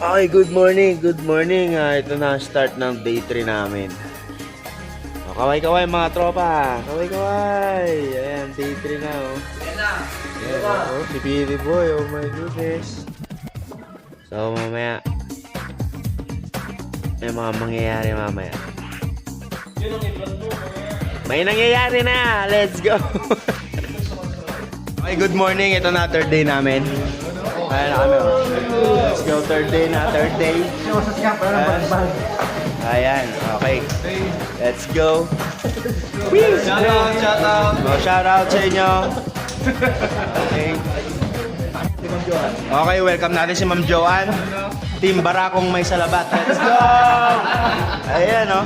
Okay, good morning, good morning. Ito na ang start ng day 3 namin. Kaway-kaway mga tropa. Kaway-kaway. Ayan, day 3 na oh. Ayan, oh, si Billy Boy, oh my goodness. So mamaya, may mga mangyayari mamaya. May nangyayari na, let's go. Okay, good morning. Ito na third day namin. Ayan na kami oh. Let's go, third day na, third day. Ayan, okay. Let's go. Shout out, shout out. Oh, shout out sa inyo. Okay. Okay, welcome natin si Ma'am Joanne. Team Barakong May Salabat. Let's go! Ayan oh.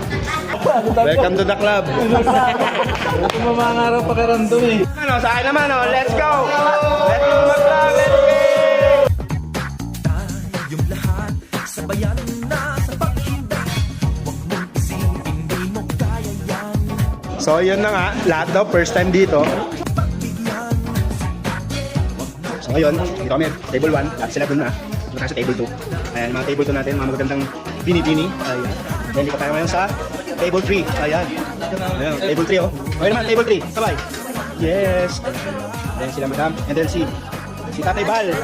Welcome to the club. Ito mamangarap pakiramdam eh. Ano, sa akin naman oh. Let's go! Let's go mag-club! Let's go! Tayong lahat sabayan na sa pag-ibig. Huwag mong isipin, di mo kaya yan. So yun na nga, lahat daw first time dito. So ngayon, dito kami, table 1, at sila dun na. Dito tayo sa table 2. Ayan, mga table 2 natin, mga magagandang bini-bini. Ayan. Then dito tayo ngayon sa table 3. Ayan. Ayan, table 3 oh. Okay naman, table 3, sabay. Yes. Then sila madam, and then si Tatay Bal.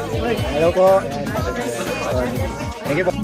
Hello po. Ayan. Thank you po.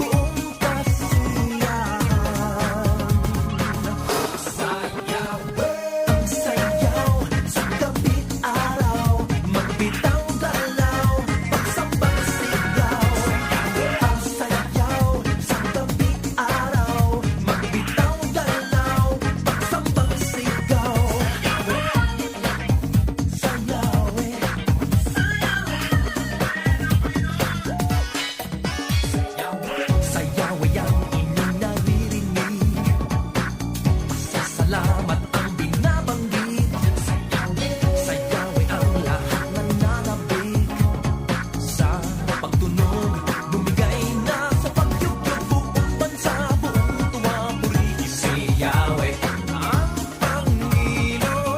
Salamat ang binabanggit. Sayaw ay ang lahat na nanabik. Sa pagtunog, bumigay na sa pagyugyug buong bansa. Buong tuwa, puri, sayaw ay ang Panginoon.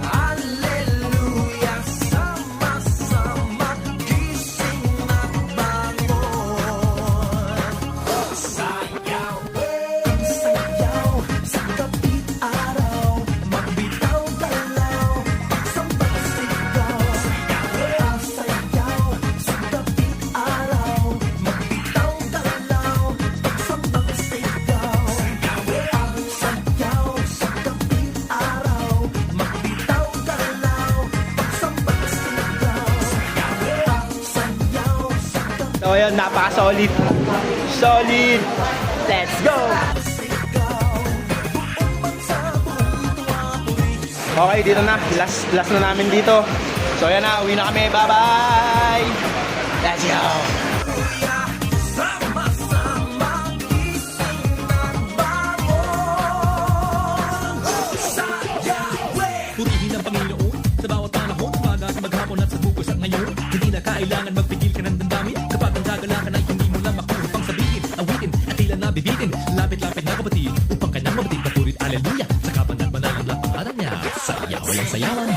Alleluia, sama-sama, gising at bangon. Sayaw, sayaw sa kapit araw, magbitaw galaw, pagsambang sigaw. Sayaw sa kapit araw, magbitaw galaw, pagsambang sigaw. Sayaw sa kapit araw, magbitaw galaw, pagsambang sigaw. Sayaw sa kapit So yun, napaka-solid. Solid. Let's go! Okay, dito na. Last na namin dito. So yan na, uwi na kami. Bye-bye! Let's go! sama-sama, gising at bangon. Sayaw Purihin ang Panginoon sa bawat panahon, umaga at maghapon at sa bugos at ngayon. Hindi na kailangan magpigil ka ng damdamin kapag ang kagalakan ay hindi mo na makuha pang sabihin. Awitin at tila nabibitin, lapit-lapit na kapatid upang kanyang mabatid na purit. Aleluya, sa kapanat manalang lang pangalan niya. Sayaw walang sayawan.